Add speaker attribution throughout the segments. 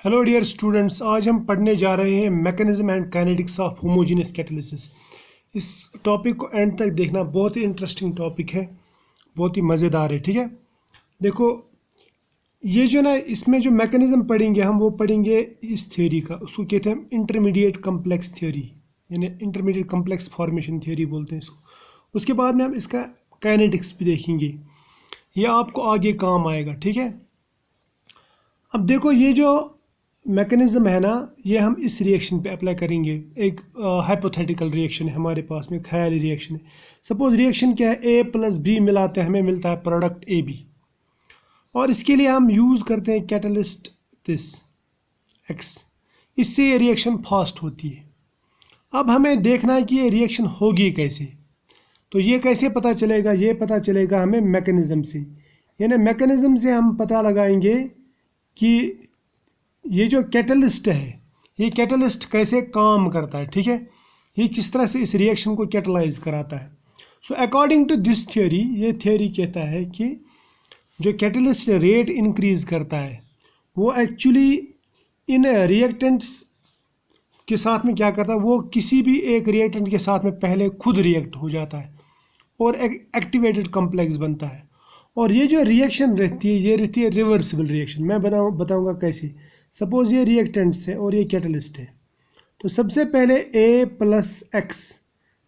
Speaker 1: Hello dear students, आज हम पढ़ने जा रहे हैं mechanism and kinetics of homogeneous catalysis. इस टॉपिक को एंड तक देखना, बहुत ही इंटरेस्टिंग टॉपिक है, बहुत ही मज़ेदार है। ठीक है, देखो ये जो ना, इसमें जो मैकेनिज्म पढ़ेंगे हम, वो पढ़ेंगे इस थ्योरी का, उसको कहते हैं इंटरमीडिएट कम्प्लेक्स थ्योरी, यानी इंटरमीडिएट कम्प्लेक्स फॉर्मेशन थ्योरी बोलते हैं इसको। उसके बाद में हम इसका काइनेटिक्स भी देखेंगे, ये आपको आगे काम आएगा। ठीक है, अब देखो ये जो मैकेनिज्म है ना, ये हम इस रिएक्शन पे अप्लाई करेंगे। एक हाइपोथेटिकल रिएक्शन है हमारे पास में, ख्याली रिएक्शन है। सपोज रिएक्शन क्या है, ए प्लस बी मिलाते हैं, हमें मिलता है प्रोडक्ट ए बी, और इसके लिए हम यूज़ करते हैं कैटलिस्ट दिस एक्स। इससे ये रिएक्शन फास्ट होती है। अब हमें देखना है कि ये रिएक्शन होगी कैसे। तो ये कैसे पता चलेगा, ये पता चलेगा हमें मैकेनिज्म से, यानी मैकेनिज्म से हम पता लगाएंगे कि ये जो कैटलिस्ट है, ये कैटलिस्ट कैसे काम करता है। ठीक है, ये किस तरह से इस रिएक्शन को कैटलाइज कराता है। So according to this theory, ये थ्योरी कहता है कि जो कैटलिस्ट रेट इंक्रीज करता है, वो एक्चुअली इन रिएक्टेंट्स के साथ में क्या करता है, वो किसी भी एक रिएक्टेंट के साथ में पहले खुद रिएक्ट हो जाता है और एक एक्टिवेटेड कॉम्प्लेक्स बनता है। और ये जो रिएक्शन रहती है, ये रहती है रिवर्सिबल रिएक्शन। मैं बताऊंगा कैसे। सपोज ये रिएक्टेंट्स है और ये कैटलिस्ट है, तो सबसे पहले ए प्लस एक्स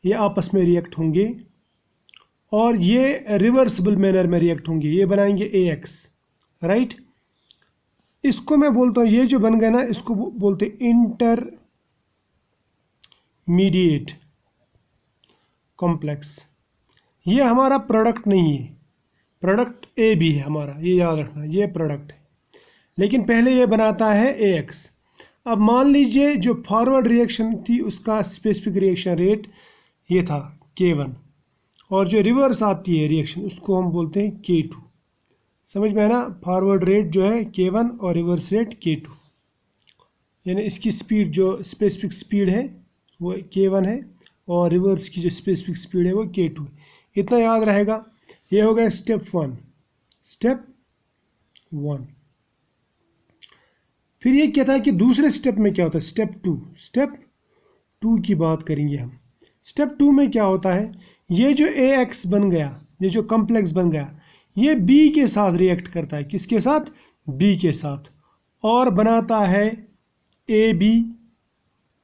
Speaker 1: ये आपस में रिएक्ट होंगे और ये रिवर्सिबल मैनर में रिएक्ट होंगे, ये बनाएंगे ए एक्स, राइट। इसको मैं बोलता हूँ, ये जो बन गया ना, इसको बोलते हैं इंटरमीडिएट कॉम्प्लेक्स। ये हमारा प्रोडक्ट नहीं है, प्रोडक्ट ए बी है हमारा, ये याद रखना, ये प्रोडक्ट है, लेकिन पहले ये बनाता है ए एक्स। अब मान लीजिए जो फॉरवर्ड रिएक्शन थी, उसका स्पेसिफिक रिएक्शन रेट ये था K1, और जो रिवर्स आती है रिएक्शन, उसको हम बोलते हैं K2। समझ में है ना, फॉरवर्ड रेट जो है K1 और रिवर्स रेट K2, यानी इसकी स्पीड जो स्पेसिफिक स्पीड है वो K1 है और रिवर्स की जो स्पेसिफिक स्पीड है वो K2 है। इतना याद रहेगा। ये हो गया स्टेप 1। फिर ये कहता है कि दूसरे स्टेप में क्या होता है, स्टेप 2। स्टेप 2 की बात करेंगे हम। स्टेप 2 में क्या होता है, ये जो ए एक्स बन गया, ये जो कॉम्प्लेक्स बन गया, ये बी के साथ रिएक्ट करता है। किसके साथ, बी के साथ, और बनाता है ए बी।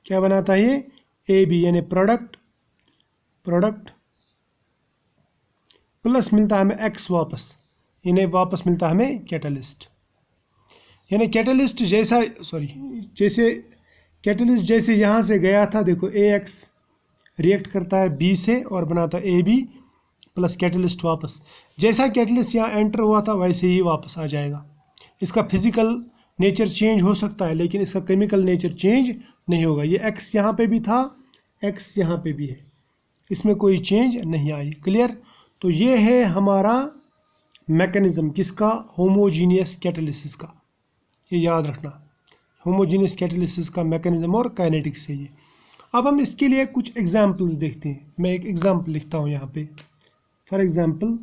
Speaker 1: क्या बनाता है ये, ए बी, यानी प्रोडक्ट प्लस मिलता है हमें एक्स वापस, इन्हें वापस मिलता है हमें कैटलिस्ट। यानी कैटलिस्ट जैसा, जैसे कैटलिस्ट जैसे यहाँ से गया था, देखो ए एक्स रिएक्ट करता है बी से और बनाता है ए बी प्लस कैटलिस्ट वापस। जैसा कैटलिस्ट यहाँ एंटर हुआ था वैसे ही वापस आ जाएगा। इसका फिजिकल नेचर चेंज हो सकता है, लेकिन इसका केमिकल नेचर चेंज नहीं होगा। ये एक्स यहाँ पे भी था, एक्स यहाँ पे भी है, इसमें कोई चेंज नहीं आई। क्लियर। तो ये है हमारा मैकेनिज्म, किसका, होमोजीनियस कैटालिसिस का। ये याद रखना, होमोजीनियस कैटालिसिस का मैकेनिज्म और काइनेटिक्स है ये। अब हम इसके लिए कुछ एग्जांपल्स देखते हैं। मैं एक एग्जांपल लिखता हूँ यहाँ पे। फॉर एग्जांपल,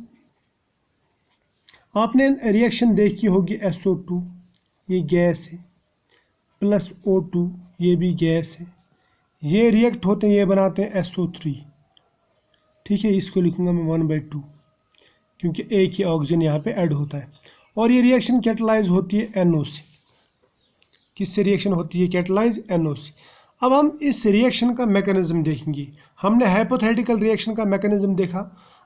Speaker 1: आपने रिएक्शन देखी होगी SO2, ये गैस है, प्लस O2, ये भी गैस है। ये रिएक्ट होते हैं, ये बनाते हैं SO3। ठीक है, इसको लिखूंगा मैं 1/2, क्योंकि एक ही ऑक्सीजन यहाँ पे ऐड होता है। और ये रिएक्शन कैटलाइज होती है NO से। किससे रिएक्शन होती है, कैटलाइज NO से। अब हम इस रिएक्शन का मैकेनिज्म देखेंगे। हमने हाइपोथेटिकल रिएक्शन का मैकेनिज्म देखा,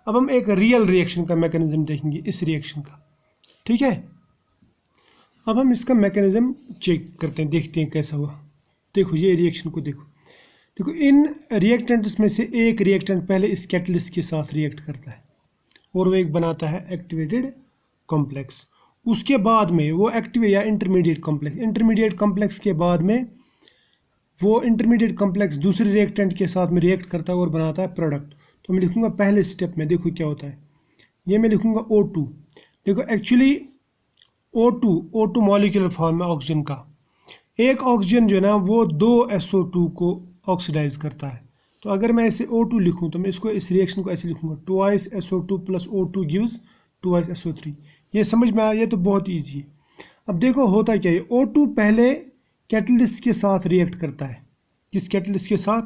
Speaker 1: अब हम एक रियल रिएक्शन का मैकेनिज्म देखेंगे, इस रिएक्शन का। ठीक है, अब हम इसका मैकेनिज्म चेक करते हैं, देखते हैं कैसा हुआ। देखो ये रिएक्शन को देखो, इन रिएक्टेंट्स में से एक रिएक्टेंट पहले इस कैटलिस्ट के साथ रिएक्ट करता है और वो एक बनाता है एक्टिवेटेड कॉम्प्लेक्स। उसके बाद में वो एक्टिवेट या इंटरमीडिएट कॉम्प्लेक्स के बाद में वो इंटरमीडिएट कॉम्प्लेक्स दूसरे रिएक्टेंट के साथ में रिएक्ट करता है और बनाता है प्रोडक्ट। तो मैं लिखूंगा पहले स्टेप में, देखो क्या होता है। ये मैं लिखूंगा O2। देखो एक्चुअली O2 मॉलिक्यूलर फॉर्म है ऑक्सीजन का। एक ऑक्सीजन जो है ना, वो 2 SO2 को ऑक्सीडाइज करता है। तो अगर मैं ऐसे O2 लिखूं, तो मैं इसको, इस रिएक्शन को ऐसे लिखूंगा, 2 SO2 plus O2 gives 2 SO3। ये समझ में आया, ये तो बहुत ईजी है। अब देखो होता क्या है, O2 पहले कैटलिस्ट के साथ रिएक्ट करता है। किस कैटलिस्ट के साथ?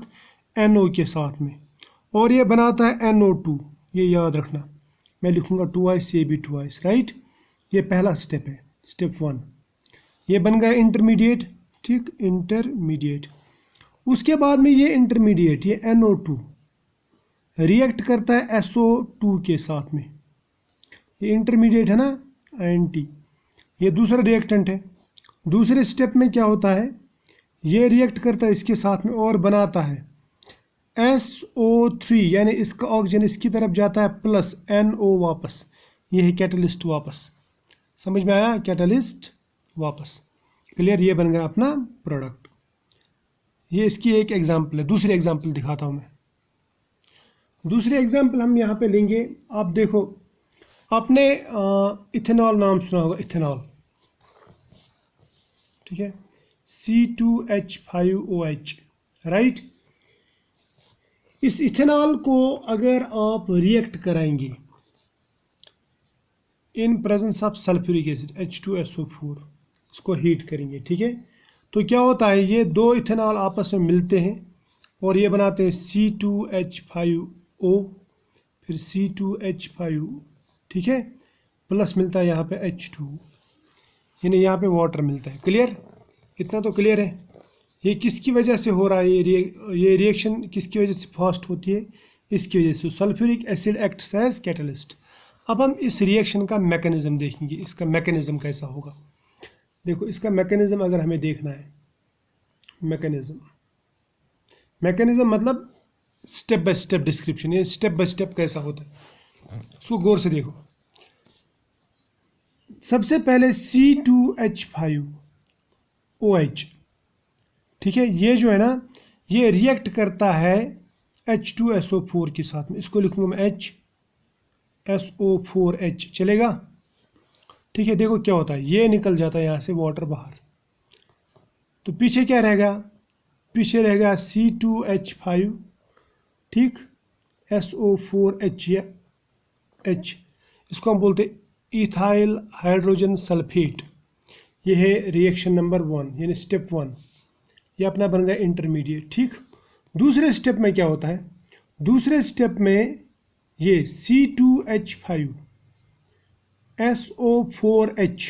Speaker 1: NO के साथ में, और ये बनाता है NO2। ये याद रखना, मैं लिखूँगा 2 ये भी 2 राइट। ये पहला स्टेप है, स्टेप 1। ये बन गया इंटरमीडिएट, ठीक, इंटरमीडिएट। उसके बाद में ये इंटरमीडिएट, ये NO2 रिएक्ट करता है SO2 के साथ में। ये इंटरमीडिएट है ना, INT। ये दूसरा रिएक्टेंट है। दूसरे स्टेप में क्या होता है, ये रिएक्ट करता है इसके साथ में और बनाता है SO3, यानी इसका ऑक्सीजन इसकी तरफ जाता है प्लस NO वापस। ये है कैटलिस्ट वापस। समझ में आया? कैटलिस्ट वापस। क्लियर? ये बन गया अपना प्रोडक्ट। ये इसकी एक एग्जांपल है। दूसरी एग्जांपल दिखाता हूँ मैं। दूसरी एग्जांपल हम यहाँ पे लेंगे। आप देखो, आपने इथेनॉल नाम सुना होगा, इथेनॉल, ठीक है, C2H5OH, राइट। इस इथेनॉल को अगर आप रिएक्ट कराएंगे in presence of sulphuric acid H2SO4, इसको हीट करेंगे, ठीक है, तो क्या होता है, ये दो इथेनॉल आपस में मिलते हैं और ये बनाते हैं C2H5O, फिर C2H5, ठीक है, प्लस मिलता है यहाँ पे H2, यानी यहाँ पे वाटर मिलता है। क्लियर? इतना तो क्लियर है। ये किसकी वजह से हो रहा है? ये रिएक्शन किसकी वजह से फास्ट होती है? इसकी वजह से sulphuric acid acts as catalyst. अब हम इस रिएक्शन का मैकेनिज्म देखेंगे, इसका मैकेनिज्म कैसा होगा। देखो, इसका मैकेनिज्म अगर हमें देखना है, मैकेनिज्म मतलब स्टेप बाय स्टेप डिस्क्रिप्शन, ये स्टेप बाय स्टेप कैसा होता है, इसको गौर से देखो। सबसे पहले C2H5OH, ठीक है, ये जो है ना, ये रिएक्ट करता है H2SO4 के साथ में। इसको लिखूंगा मैं HSO4H, चलेगा? ठीक है, देखो क्या होता है, ये निकल जाता है यहाँ से वाटर बाहर, तो पीछे क्या रहेगा? पीछे रहेगा C2H5, ठीक, SO4H या H, इसको हम बोलते हैं इथाइल हाइड्रोजन सल्फेट। ये है रिएक्शन नंबर 1, यानी स्टेप 1। ये अपना बन गया इंटरमीडिएट, ठीक। दूसरे स्टेप में क्या होता है? दूसरे स्टेप में ये C2H5SO4H,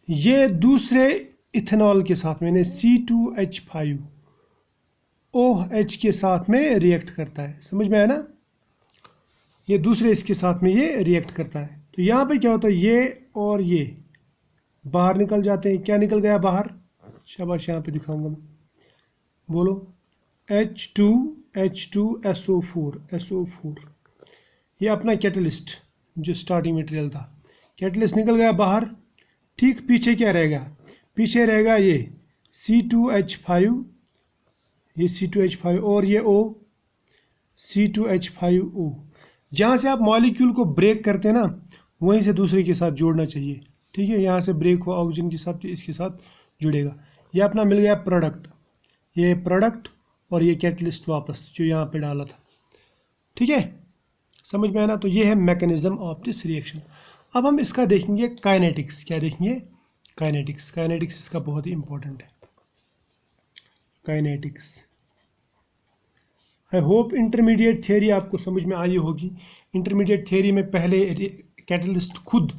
Speaker 1: ये दूसरे इथेनॉल के साथ में, यानी C2H5OH के साथ में रिएक्ट करता है। समझ में आया ना? ये दूसरे इसके साथ में ये रिएक्ट करता है। तो यहाँ पे क्या होता है, ये और ये बाहर निकल जाते हैं। क्या निकल गया बाहर? शाबाश, यहाँ पे दिखाऊंगा मैं, बोलो, H2SO4। ये अपना कैटलिस्ट जो स्टार्टिंग मटेरियल था, कैटलिस्ट निकल गया बाहर, ठीक। पीछे क्या रहेगा? पीछे रहेगा ये C2H5, ये C2H5 और ये O, C2H5O। जहाँ से आप मॉलिक्यूल को ब्रेक करते हैं ना, वहीं से दूसरे के साथ जोड़ना चाहिए, ठीक है। यहाँ से ब्रेक हुआ ऑक्सीजन के साथ, तो इसके साथ जुड़ेगा। ये अपना मिल गया प्रोडक्ट, ये प्रोडक्ट और ये कैटलिस्ट वापस जो यहाँ पे डाला था, ठीक है। समझ में आया ना? तो ये है मैकेनिज्म ऑफ दिस रिएक्शन। अब हम इसका देखेंगे काइनेटिक्स। क्या देखेंगे? काइनेटिक्स। काइनेटिक्स इसका बहुत ही इंपॉर्टेंट है, kinetics. I hope intermediate theory आपको समझ में आई होगी। इंटरमीडिएट थियरी में पहले कैटलिस्ट खुद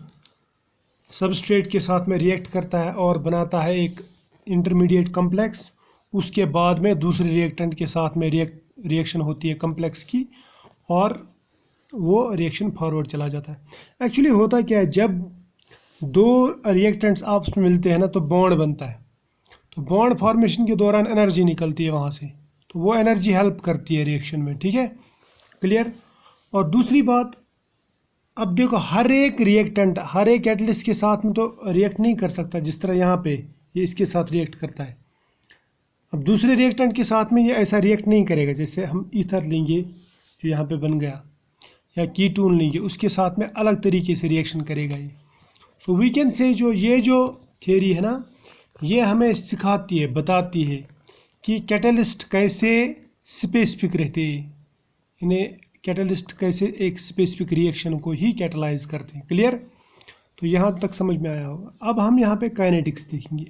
Speaker 1: सबस्ट्रेट के साथ में रिएक्ट करता है और बनाता है एक इंटरमीडिएट कॉम्प्लेक्स। उसके बाद में दूसरे रिएक्टेंट के साथ में रिएक्शन होती है कॉम्प्लेक्स की, और वो रिएक्शन फॉरवर्ड चला जाता है। एक्चुअली होता क्या है, जब दो रिएक्टेंट्स आपस में मिलते हैं ना, तो बॉन्ड बनता है। तो बॉन्ड फॉर्मेशन के दौरान एनर्जी निकलती है वहाँ से, तो वो एनर्जी हेल्प करती है रिएक्शन में, ठीक है। क्लियर? और दूसरी बात, अब देखो, हर एक रिएक्टेंट हर एक कैटलिस्ट के साथ में तो रिएक्ट नहीं कर सकता, जिस तरह यहाँ पे ये इसके साथ रिएक्ट करता है। अब दूसरे रिएक्टेंट के साथ में ये ऐसा रिएक्ट नहीं करेगा। जैसे हम ईथर लेंगे जो यहाँ पे बन गया, या कीटोन लेंगे, उसके साथ में अलग तरीके से रिएक्शन करेगा ये। सो वी कैन से ये जो थियरी है ना, ये हमें सिखाती है, बताती है कि कैटलिस्ट कैसे स्पेसिफिक रहते हैं, इन्हें कैटलिस्ट कैसे एक स्पेसिफिक रिएक्शन को ही कैटलाइज करते हैं। क्लियर? तो यहाँ तक समझ में आया होगा। अब हम यहाँ पे काइनेटिक्स देखेंगे।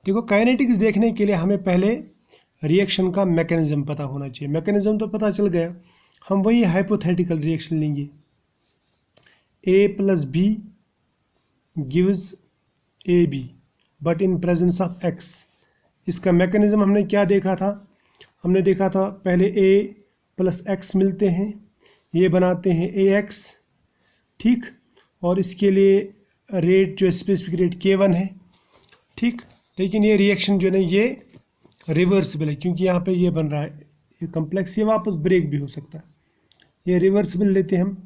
Speaker 1: देखो काइनेटिक्स देखने के लिए हमें पहले रिएक्शन का मैकेनिज्म पता होना चाहिए। मैकेनिज्म तो पता चल गया, हम वही हाइपोथेटिकल रिएक्शन लेंगे। A plus B gives AB but in presence of X। इसका मैकेनिज्म हमने क्या देखा था? हमने देखा था पहले A प्लस X मिलते हैं, ये बनाते हैं AX, ठीक। और इसके लिए रेट जो स्पेसिफिक रेट K1 है, ठीक। लेकिन ये रिएक्शन जो है ना ये रिवर्सिबल है, क्योंकि यहाँ पे ये बन रहा है ये कम्प्लेक्स, ये वापस ब्रेक भी हो सकता है। ये रिवर्सिबल लेते हैं हम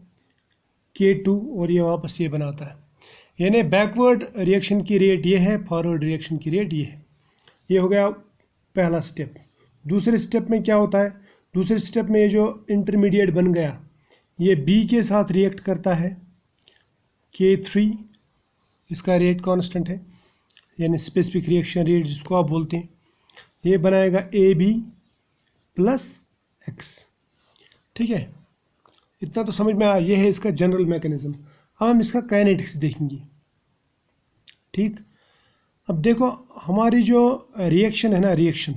Speaker 1: K2 और ये वापस ये बनाता है। यानी बैकवर्ड रिएक्शन की रेट ये है, फॉरवर्ड रिएक्शन की रेट ये है। ये हो गया पहला स्टेप। दूसरे स्टेप में क्या होता है? दूसरे स्टेप में ये जो इंटरमीडिएट बन गया ये B के साथ रिएक्ट करता है, K3, इसका रेट कांस्टेंट है, यानी स्पेसिफिक रिएक्शन रेट जिसको आप बोलते हैं। ये बनाएगा AB प्लस X, ठीक है। इतना तो समझ में आया, ये है इसका जनरल मैकेनिज्म। अब हम इसका काइनेटिक्स देखेंगे, ठीक। अब देखो हमारी जो रिएक्शन है ना, रिएक्शन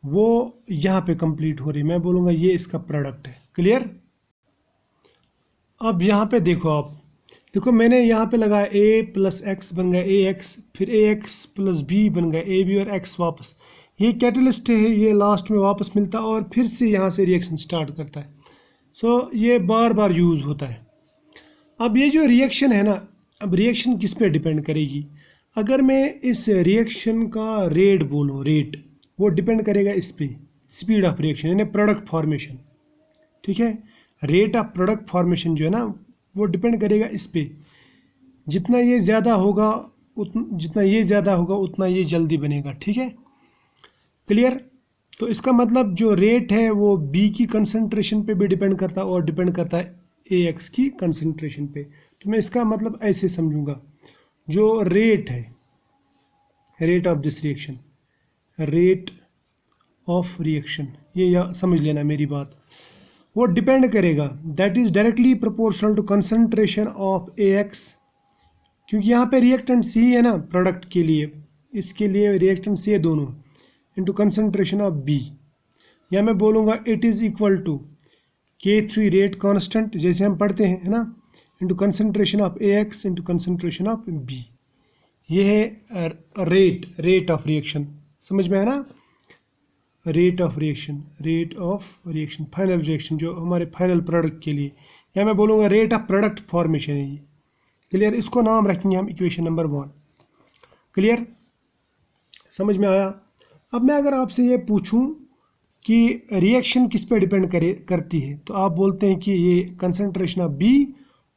Speaker 1: वो यहाँ पे कंप्लीट हो रही है। मैं बोलूँगा ये इसका प्रोडक्ट है, क्लियर। अब यहाँ पे देखो, आप देखो मैंने यहाँ पे लगाया A प्लस एक्स बन गया AX, फिर AX प्लस B बन गया AB और X वापस। ये कैटलिस्ट है, ये लास्ट में वापस मिलता है और फिर से यहाँ से रिएक्शन स्टार्ट करता है। सो ये बार बार यूज़ होता है। अब ये जो रिएक्शन है ना, अब रिएक्शन किस पे डिपेंड करेगी? अगर मैं इस रिएक्शन का रेट बोलूँ, रेट वो डिपेंड करेगा इस पे, स्पीड ऑफ रिएक्शन यानी प्रोडक्ट फॉर्मेशन, ठीक है। रेट ऑफ प्रोडक्ट फॉर्मेशन जो है ना वो डिपेंड करेगा इस पे। जितना ये ज़्यादा होगा जितना ये ज़्यादा होगा उतना ये जल्दी बनेगा, ठीक है, क्लियर। तो इसका मतलब जो रेट है वो B की कंसंट्रेशन पे भी डिपेंड करता है और डिपेंड करता है AX की कंसंट्रेशन पे। तो मैं इसका मतलब ऐसे समझूंगा, जो रेट है, rate of this reaction, rate of reaction, ये या समझ लेना मेरी बात, वो डिपेंड करेगा, that is directly proportional to concentration of AX, क्योंकि यहाँ पे रिएक्टेंट C है ना प्रोडक्ट के लिए, इसके लिए रिएक्टेंट C है दोनों, इंटू कंसंट्रेशन ऑफ B। या मैं बोलूँगा it is equal to K3 rate constant जैसे हम पढ़ते हैं, है ना, into concentration of AX into concentration of B। ये है रेट ऑफ रिएक्शन, समझ में आया ना, rate of reaction final reaction जो हमारे फाइनल प्रोडक्ट के लिए। या मैं बोलूँगा रेट ऑफ प्रोडक्ट फॉर्मेशन है ये, क्लियर। इसको नाम रखेंगे हम इक्वेशन नंबर 1, क्लियर, समझ में आया। अब मैं अगर आपसे ये पूछूं कि रिएक्शन किस पे डिपेंड करती है, तो आप बोलते हैं कि ये कंसंट्रेशन ऑफ B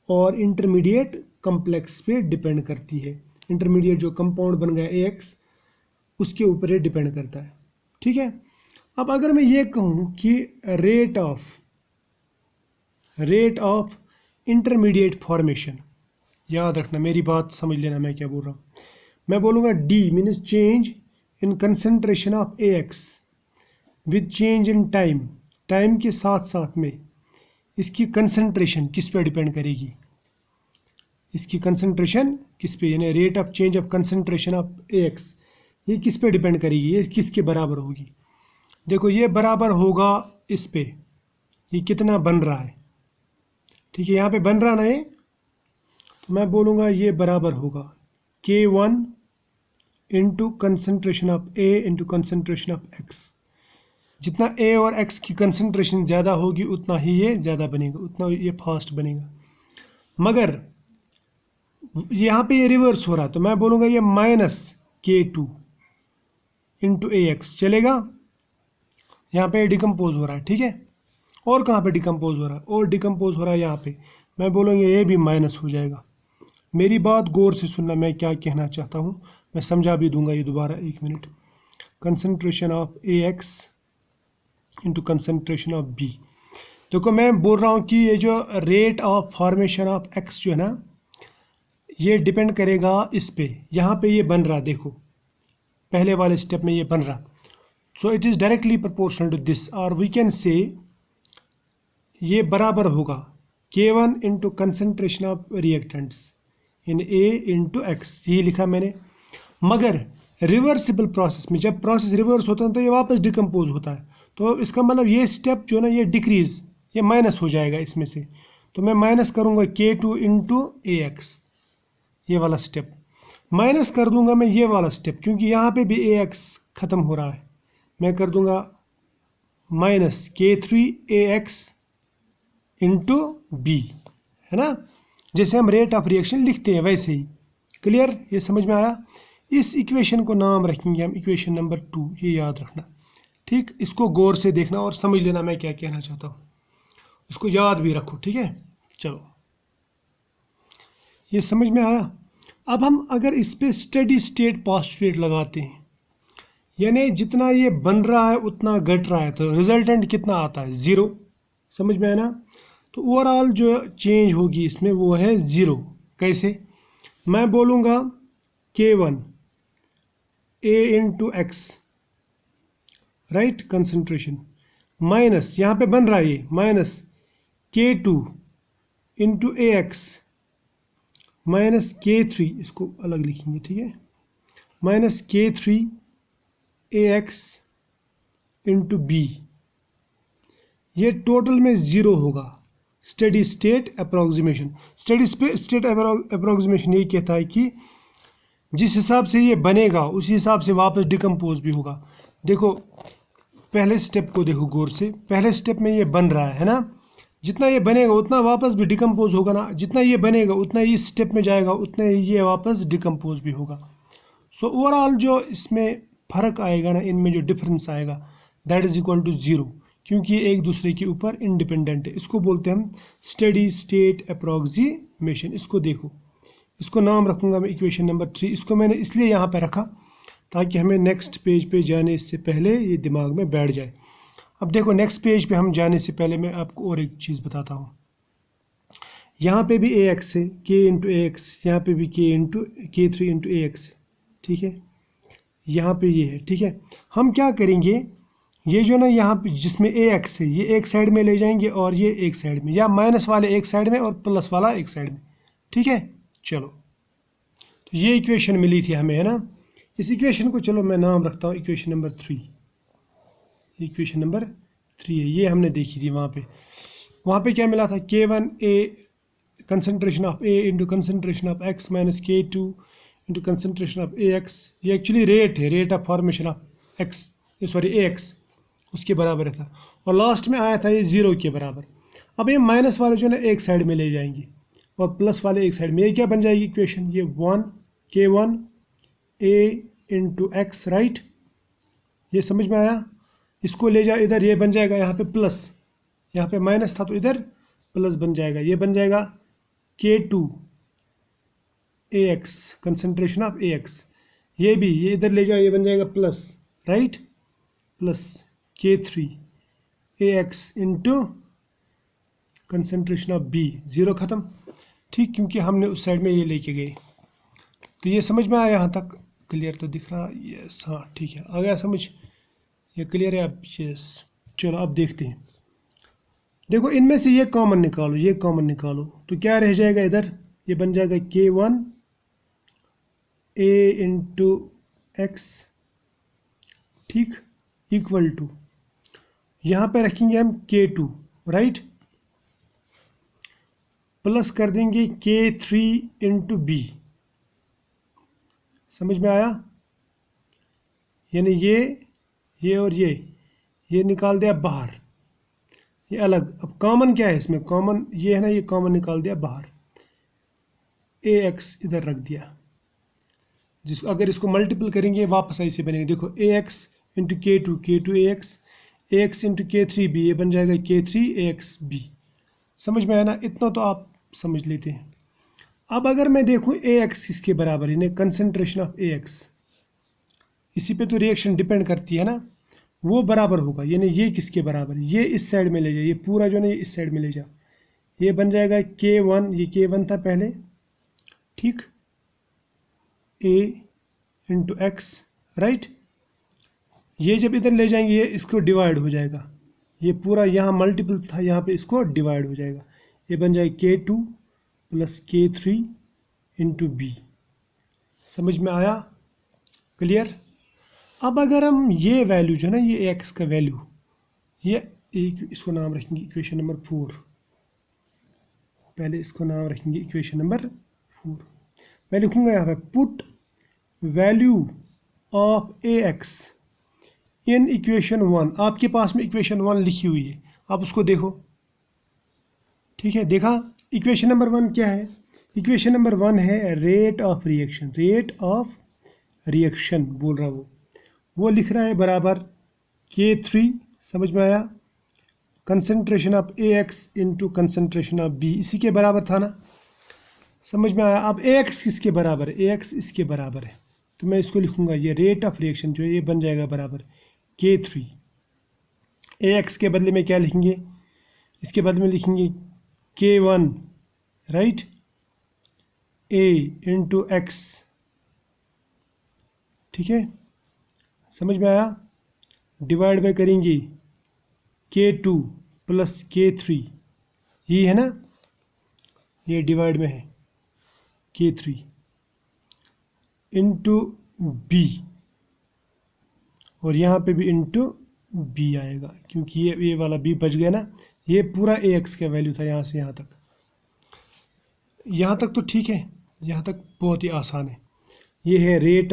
Speaker 1: और इंटरमीडिएट कम्प्लेक्स पे डिपेंड करती है। इंटरमीडिएट जो कंपाउंड बन गया AX उसके ऊपर ये डिपेंड करता है, ठीक है। अब अगर मैं ये कहूँ कि रेट ऑफ इंटरमीडिएट फॉर्मेशन, याद रखना मेरी बात, समझ लेना मैं क्या बोल रहा हूँ। मैं बोलूँगा D means change in concentration of AX with change in time, time के साथ साथ में इसकी कंसंट्रेशन किस पे डिपेंड करेगी, इसकी कंसंट्रेशन किस पे, यानी rate of change of concentration of AX ये किस पे डिपेंड करेगी, ये किसके बराबर होगी। देखो ये बराबर होगा इस पे, ये कितना बन रहा है, ठीक है, यहाँ पे बन रहा ना है, तो मैं बोलूँगा ये बराबर होगा K1 into concentration of A into concentration of X। जितना A और X की कंसनट्रेशन ज़्यादा होगी उतना ही ये ज़्यादा बनेगा, उतना ये फास्ट बनेगा। मगर यहाँ पे ये रिवर्स हो रहा, तो मैं बोलूँगा ये माइनस K2 इंटू AX चलेगा। यहाँ पे डिकम्पोज हो रहा है, ठीक है। और कहाँ पे डिकम्पोज हो रहा है, और डिकम्पोज हो रहा है यहाँ पे, मैं बोलूँगा ये भी माइनस हो जाएगा। मेरी बात गौर से सुनना, मैं क्या कहना चाहता हूँ, मैं समझा भी दूंगा ये दोबारा, एक minute. Concentration of AX into concentration of B। देखो मैं बोल रहा हूँ कि ये जो rate of formation of X जो है ना ये डिपेंड करेगा इस पे, यहाँ पे ये बन रहा, देखो पहले वाले स्टेप में ये बन रहा, so it is directly proportional to this, और वी कैन से ये बराबर होगा K1 into concentration of reactants in A into X, ये लिखा मैंने। मगर रिवर्सिबल प्रोसेस में जब प्रोसेस रिवर्स होता है तो ये वापस डिकम्पोज होता है, तो इसका मतलब ये स्टेप जो है ना ये डिक्रीज, ये माइनस हो जाएगा इसमें से। तो मैं माइनस करूँगा K2 इंटू AX, ये वाला स्टेप माइनस कर दूंगा मैं ये वाला स्टेप, क्योंकि यहाँ पे भी AX ख़त्म हो रहा है। मैं कर दूंगा माइनस K3AX इंटू B, है ना, जैसे हम रेट ऑफ रिएक्शन लिखते हैं वैसे ही। क्लियर, ये समझ में आया। इस इक्वेशन को नाम रखेंगे हम इक्वेशन नंबर 2, ये याद रखना, ठीक। इसको गौर से देखना और समझ लेना मैं क्या कहना चाहता हूँ, इसको याद भी रखो, ठीक है। चलो, ये समझ में आया। अब हम अगर इस पे स्टेडी स्टेट पोस्टुलेट लगाते हैं, यानी जितना ये बन रहा है उतना घट रहा है, तो रिजल्टेंट कितना आता है, 0। समझ में आया ना। तो ओवरऑल जो चेंज होगी इसमें वो है 0। कैसे, मैं बोलूँगा K1 A into x, right, concentration, minus यहाँ पे बन रहा है ये minus K2 into AX minus K3, इसको अलग लिखेंगे, ठीक है, माइनस K3AX इंटू B, ये टोटल में 0 होगा। Steady state approximation, steady state approximation ये कहता है कि जिस हिसाब से ये बनेगा उसी हिसाब से वापस डिकम्पोज भी होगा। देखो पहले स्टेप को देखो गौर से, पहले स्टेप में ये बन रहा है ना, जितना ये बनेगा उतना वापस भी डिकम्पोज होगा ना, जितना ये बनेगा उतना इस स्टेप में जाएगा उतना ये वापस डिकम्पोज भी होगा। सो ओवरऑल जो इसमें फ़र्क आएगा ना, इनमें जो डिफरेंस आएगा दैट इज़ इक्वल टू 0, क्योंकि ये एक दूसरे के ऊपर इंडिपेंडेंट है। इसको बोलते हैं हम स्टेडी स्टेट अप्रोक्सीमेशन। इसको देखो, इसको नाम रखूँगा मैं इक्वेशन नंबर 3। इसको मैंने इसलिए यहाँ पे रखा ताकि हमें नेक्स्ट पेज पे जाने से पहले ये दिमाग में बैठ जाए। अब देखो नेक्स्ट पेज पे हम जाने से पहले मैं आपको और एक चीज़ बताता हूँ। यहाँ पे भी AX है, K इंटू AX, यहाँ पे भी K3 इंटू AX, ठीक है, यहाँ पे ये है, ठीक है। हम क्या करेंगे, ये जो ना यहाँ पे जिसमें AX है ये एक साइड में ले जाएंगे और ये एक साइड में, या माइनस वाले एक साइड में और प्लस वाला एक साइड में, ठीक है। चलो, तो ये इक्वेशन मिली थी हमें, है ना। इस इक्वेशन को चलो मैं नाम रखता हूँ इक्वेशन नंबर 3। इक्वेशन नंबर 3 है, ये हमने देखी थी वहाँ पे क्या मिला था, K1 A concentration of A into concentration of X minus K2 into concentration of AX। ये एक्चुअली रेट है, rate of formation of AX, उसके बराबर था, और लास्ट में आया था ये 0 के बराबर। अब ये माइनस वाले जो है ना एक साइड में ले जाएंगे और प्लस वाले एक साइड में, ये क्या बन जाएगी इक्वेशन, ये K1 A into x, right. ये समझ में आया। इसको ले जाए इधर, ये बन जाएगा यहाँ पे प्लस, यहाँ पे माइनस था तो इधर प्लस बन जाएगा, ये बन जाएगा K2 AX concentration of AX। ये भी ये इधर ले जाए, ये बन जाएगा plus, right, plus K3 AX into concentration of B, 0 ख़त्म, ठीक, क्योंकि हमने उस साइड में ये लेके गए। तो ये समझ में आया यहाँ तक, क्लियर तो दिख रहा, यस, हाँ ठीक है, आ गया समझ, ये क्लियर है अब, यस। चलो अब देखते हैं, देखो इनमें से ये कॉमन निकालो, ये कॉमन निकालो, तो क्या रह जाएगा इधर, ये बन जाएगा K1 A इंटू एक्स, ठीक, इक्वल टू, यहाँ पे रखेंगे हम K2, राइट, प्लस कर देंगे K3 इंटू B। समझ में आया, यानी ये और ये निकाल दिया बाहर, ये अलग। अब कॉमन क्या है इसमें, कॉमन ये है ना, ये कॉमन निकाल दिया बाहर, AX इधर रख दिया, जिसको अगर इसको मल्टीपल करेंगे वापस ऐसे बनेगा, देखो AX into K2 AX, AX into K3 B, ये बन जाएगा K3 AX B। समझ में आया ना, इतना तो आप समझ लेते हैं। अब अगर मैं देखूं AX इसके बराबर, यानी कंसनट्रेशन ऑफ AX, इसी पे तो रिएक्शन डिपेंड करती है ना, वो बराबर होगा, यानी ये किसके बराबर, ये इस साइड में ले जाए, ये पूरा जो है ना ये इस साइड में ले जा, ये बन जाएगा K1, ये K1 था पहले, ठीक, A इंटू एक्स, राइट। ये जब इधर ले जाएंगे ये इसको डिवाइड हो जाएगा, ये पूरा यहाँ मल्टीपल था, यहाँ पे इसको डिवाइड हो जाएगा, ये बन जाएगा K2 plus K3 into B। समझ में आया। क्लियर। अब अगर हम ये वैल्यू जो है ना, ये एक्स का वैल्यू, ये एक इसको नाम रखेंगे इक्वेशन नंबर 4। पहले इसको नाम रखेंगे इक्वेशन नंबर 4। मैं लिखूंगा यहाँ पे put value of A x in equation 1। आपके पास में इक्वेशन 1 लिखी हुई है, आप उसको देखो। ठीक है, देखा। इक्वेशन नंबर 1 क्या है? इक्वेशन नंबर 1 है rate of reaction. Rate of reaction बोल रहा हूँ, वो लिख रहा है बराबर K3। समझ में आया? Concentration of A X into concentration of B, इसी के बराबर था ना। समझ में आया? अब ए एक्स किसके बराबर है? ए एक्स इसके बराबर है, तो मैं इसको लिखूंगा, ये रेट ऑफ रिएक्शन जो है ये बन जाएगा बराबर K3। ए एक्स के बदले में क्या लिखेंगे? इसके बदले में लिखेंगे K1 राइट, ए इंटू एक्स। ठीक है, समझ में आया? डिवाइड बाय करेंगे K2 प्लस K3, यही है ना, ये डिवाइड में है K3 इंटू बी, और यहाँ पे भी इंटू बी आएगा, क्योंकि ये वाला बी बच गया ना। ये पूरा ए एक्स का वैल्यू था यहाँ से यहाँ तक। यहाँ तक तो ठीक है, यहाँ तक बहुत ही आसान है। ये है रेट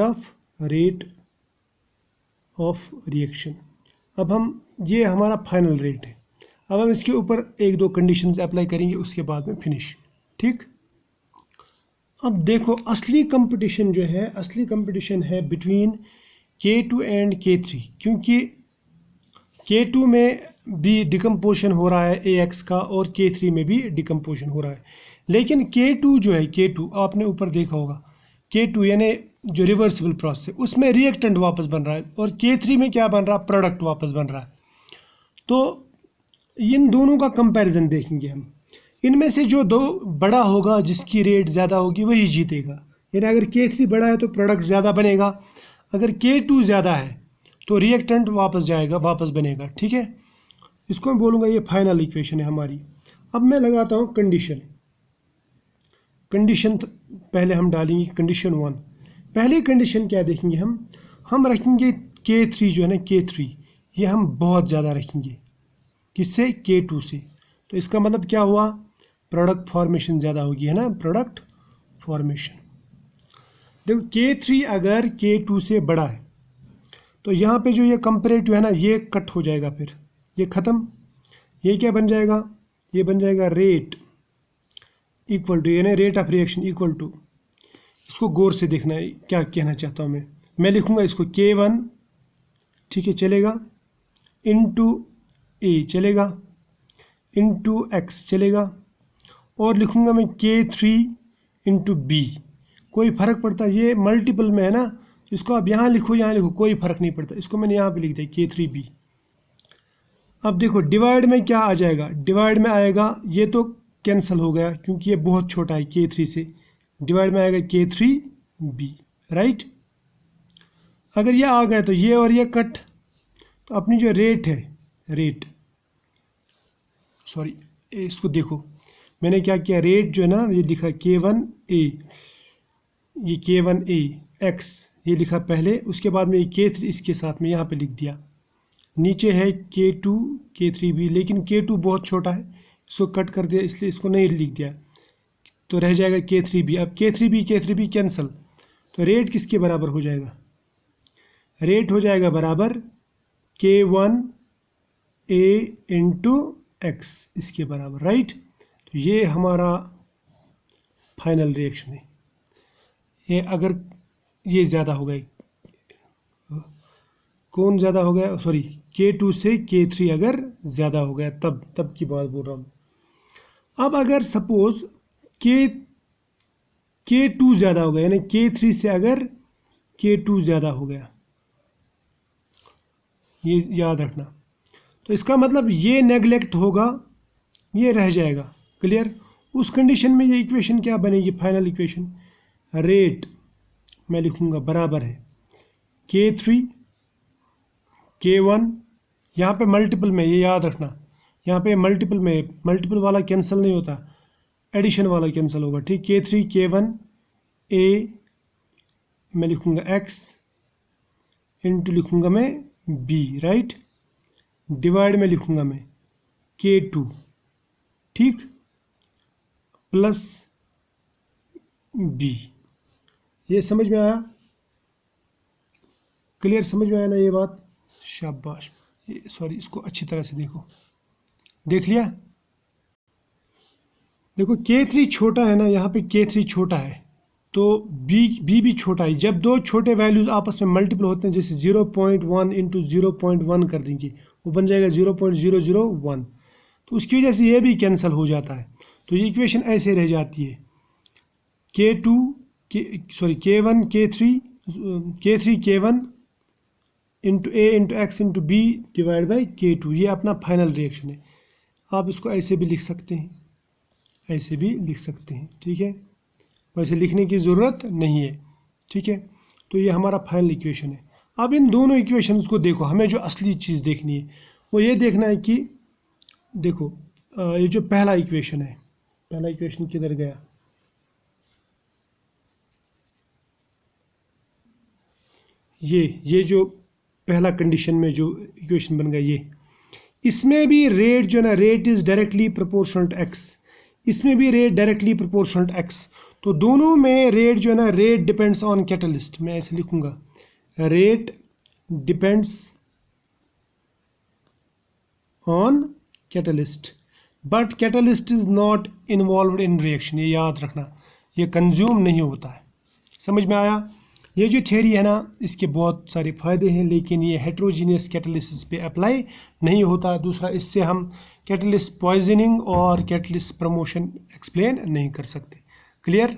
Speaker 1: ऑफ रिएक्शन। अब हम, ये हमारा फाइनल रेट है। अब हम इसके ऊपर एक दो कंडीशंस अप्लाई करेंगे, उसके बाद में फिनिश। ठीक। अब देखो, असली कंपटीशन जो है, असली कंपटीशन है बिटवीन K2 एंड K3, क्योंकि K2 में भी डिकम्पोजिशन हो रहा है AX का, और K3 में भी डिकम्पोजिशन हो रहा है। लेकिन K2 जो है, K2 आपने ऊपर देखा होगा, K2 यानी जो रिवर्सिबल प्रोसेस है, उसमें रिएक्टेंट वापस बन रहा है, और K3 में क्या बन रहा है? प्रोडक्ट वापस बन रहा है। तो इन दोनों का कंपैरिजन देखेंगे हम। इनमें से जो दो बड़ा होगा, जिसकी रेट ज़्यादा होगी, वही जीतेगा। यानी अगर K3 बड़ा है तो प्रोडक्ट ज़्यादा बनेगा, अगर K2 ज़्यादा है तो रिएक्टेंट वापस जाएगा, वापस बनेगा। ठीक है, इसको मैं बोलूँगा ये फाइनल इक्वेशन है हमारी। अब मैं लगाता हूँ कंडीशन। कंडीशन पहले हम डालेंगे कंडीशन 1। पहली कंडीशन क्या देखेंगे हम रखेंगे K3 जो है ना, K3 ये हम बहुत ज़्यादा रखेंगे। किससे? K2 से। तो इसका मतलब क्या हुआ? प्रोडक्ट फॉर्मेशन ज़्यादा होगी, है ना, प्रोडक्ट फॉर्मेशन। देखो, K3 अगर K2 से बड़ा है तो यहाँ पे जो ये कंपेरेटिव है ना, ये कट हो जाएगा, फिर ये ख़त्म। ये क्या बन जाएगा? ये बन जाएगा रेट इक्वल टू, यानी rate of reaction equal to, इसको गौर से देखना है क्या कहना चाहता हूँ मैं लिखूँगा इसको K1, ठीक है, चलेगा, इंटू ए चलेगा, इंटू एक्स चलेगा, और लिखूँगा मैं K3 इंटू बी। कोई फ़र्क पड़ता? ये मल्टीपल में है ना, इसको आप यहाँ लिखो, यहाँ लिखो, कोई फ़र्क नहीं पड़ता। इसको मैंने यहाँ पे लिख दिया K3B। अब देखो डिवाइड में क्या आ जाएगा? डिवाइड में आएगा, ये तो कैंसिल हो गया क्योंकि ये बहुत छोटा है K3 से। डिवाइड में आएगा K3B, राइट। अगर ये आ गया तो ये और ये कट, तो अपनी जो रेट है, सॉरी इसको देखो, मैंने क्या किया, रेट जो है ना, ये लिखा K1A, ये K1A X ये लिखा पहले, उसके बाद में ये K3 इसके साथ में यहाँ पे लिख दिया। नीचे है K2 K3B, लेकिन K2 बहुत छोटा है, इसको कट कर दिया, इसलिए इसको नहीं लिख दिया, तो रह जाएगा K3B। अब K3B कैंसिल, तो रेट किसके बराबर हो जाएगा? रेट हो जाएगा बराबर K1A इंटू एक्स, इसके बराबर, राइट। तो ये हमारा फाइनल रिएक्शन है। ये अगर ये ज़्यादा हो गया, कौन ज़्यादा हो गया? सॉरी, K2 से K3 अगर ज़्यादा हो गया, तब की बात बोल रहा हूँ। अब अगर सपोज K2 ज़्यादा हो गया, यानी K3 से अगर K2 ज़्यादा हो गया, ये याद रखना, तो इसका मतलब ये नेगलेक्ट होगा, ये रह जाएगा। क्लियर? उस कंडीशन में ये इक्वेशन क्या बनेगी? फाइनल इक्वेशन, रेट मैं लिखूँगा बराबर है K3 K1, यहाँ पे मल्टीपल में, ये याद रखना, यहाँ पे मल्टीपल में, मल्टीपल वाला कैंसिल नहीं होता, एडिशन वाला कैंसिल होगा। ठीक, K3 K1 A मैं लिखूँगा X इंटू लिखूँगा मैं बी, राइट, डिवाइड में लिखूँगा मैं K2, ठीक, प्लस बी। ये समझ में आया? क्लियर, समझ में आया ना ये बात? शाबाश। सॉरी, इसको अच्छी तरह से देखो, देख लिया? देखो K3 छोटा है ना, यहाँ पे K3 छोटा है तो बी भी छोटा है। जब दो छोटे वैल्यूज आपस में मल्टीपल होते हैं, जैसे 0.1 इंटू 0.1 कर देंगे, वो बन जाएगा 0.001, तो उसकी वजह से ये भी कैंसिल हो जाता है। तो ये इक्वेशन ऐसे रह जाती है K1 K1 into A into X into B divide by K2। ये अपना फाइनल रिएक्शन है। आप इसको ऐसे भी लिख सकते हैं, ऐसे भी लिख सकते हैं, ठीक है, वैसे लिखने की ज़रूरत नहीं है, ठीक है। तो ये हमारा फाइनल इक्वेशन है। अब इन दोनों इक्वेशंस को देखो, हमें जो असली चीज़ देखनी है वो ये देखना है कि देखो ये जो पहला इक्वेशन है, पहला इक्वेशन किधर गया, ये जो पहला कंडीशन में जो इक्वेशन बन गया, ये इसमें भी रेट जो है ना, rate is directly proportional to X, इसमें भी rate directly proportional to X. तो दोनों में रेट जो है ना, रेट डिपेंड्स ऑन कैटलिस्ट। मैं ऐसे लिखूंगा, rate depends on catalyst, but catalyst is not involved in reaction. ये याद रखना, ये कंज्यूम नहीं होता है। समझ में आया? ये जो थ्योरी है ना, इसके बहुत सारे फ़ायदे हैं, लेकिन ये हेट्रोजीनियस कैटलिसिस पे अप्लाई नहीं होता। दूसरा, इससे हम कैटलिस्ट पॉइजनिंग और कैटलिस्ट प्रमोशन एक्सप्लेन नहीं कर सकते। क्लियर?